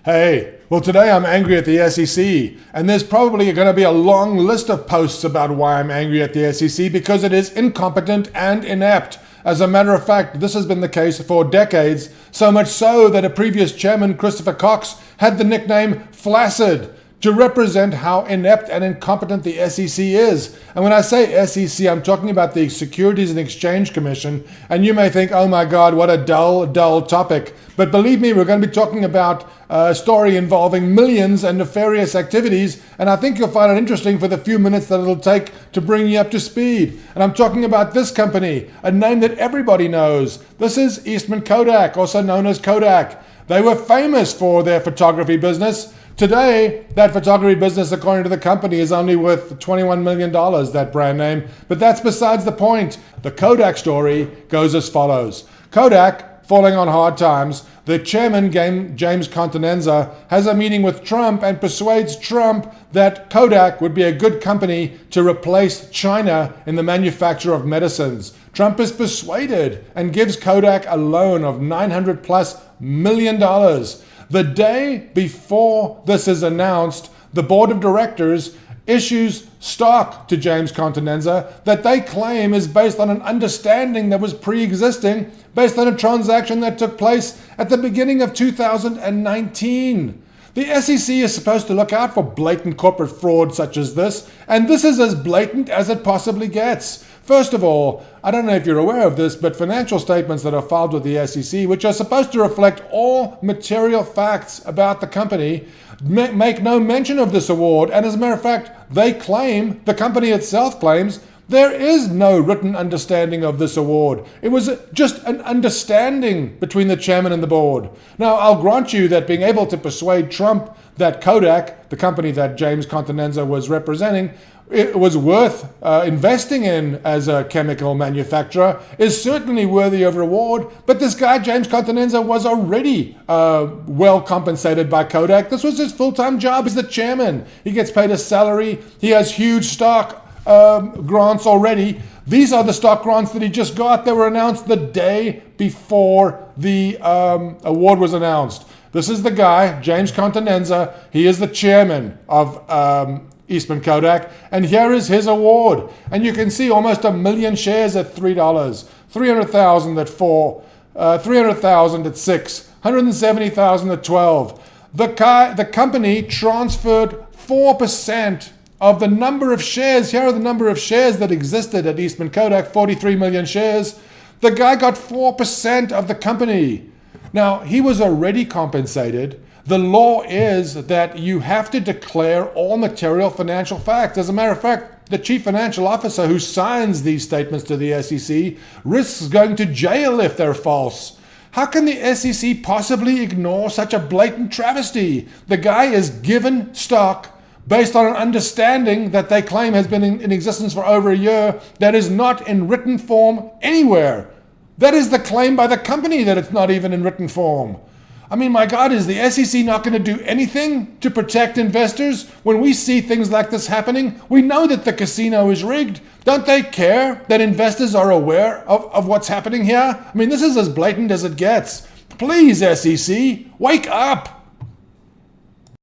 Hey, well today I'm angry at the SEC, and there's probably going to be a long list of posts about why I'm angry at the SEC because it is incompetent and inept. As a matter of fact, this has been the case for decades, so much so that a previous chairman, Christopher Cox, had the nickname Flaccid to represent how inept and incompetent the SEC is. And when I say SEC, I'm talking about the Securities and Exchange Commission, and you may think, oh my God, what a dull topic. But believe me, we're going to be talking about a story involving millions and nefarious activities, and I think you'll find it interesting for the few minutes that it'll take to bring you up to speed. And I'm talking about this company, a name that everybody knows. This is Eastman Kodak, also known as Kodak. They were famous for their photography business. Today, that photography business, according to the company, is only worth $21 million, that brand name. But that's besides the point. The Kodak story goes as follows. Kodak, falling on hard times, the chairman, James Continenza, has a meeting with Trump and persuades Trump that Kodak would be a good company to replace China in the manufacture of medicines. Trump is persuaded and gives Kodak a loan of $900+ million. The day before this is announced, the board of directors issues stock to James Continenza that they claim is based on an understanding that was pre-existing, based on a transaction that took place at the beginning of 2019. The SEC is supposed to look out for blatant corporate fraud such as this, and this is as blatant as it possibly gets. First of all, I don't know if you're aware of this, but financial statements that are filed with the SEC, which are supposed to reflect all material facts about the company, make no mention of this award. And as a matter of fact, the company itself claims, there is no written understanding of this award. It was just an understanding between the chairman and the board. Now, I'll grant you that being able to persuade Trump that Kodak, the company that James Continenza was representing, it was worth investing in as a chemical manufacturer, is certainly worthy of reward. But this guy, James Continenza, was already well compensated by Kodak. This was his full-time job as the chairman. He gets paid a salary. He has huge stock grants already. These are the stock grants that he just got. They were announced the day before the award was announced. This is the guy, James Continenza. He is the chairman of Eastman Kodak, and here is his award. And you can see almost 1 million shares at $3, 300,000 at $4, 300,000 at $6, 170,000 at $12. The company transferred 4% of the number of shares. Here are the number of shares that existed at Eastman Kodak, 43 million shares. The guy got 4% of the company. Now, he was already compensated. The law is that you have to declare all material financial facts. As a matter of fact, the chief financial officer who signs these statements to the SEC risks going to jail if they're false. How can the SEC possibly ignore such a blatant travesty? The guy is given stock based on an understanding that they claim has been in existence for over a year that is not in written form anywhere. That is the claim by the company, that it's not even in written form. I mean, my God, is the SEC not going to do anything to protect investors? When we see things like this happening, we know that the casino is rigged. Don't they care that investors are aware of what's happening here? I mean, this is as blatant as it gets. Please, SEC, wake up.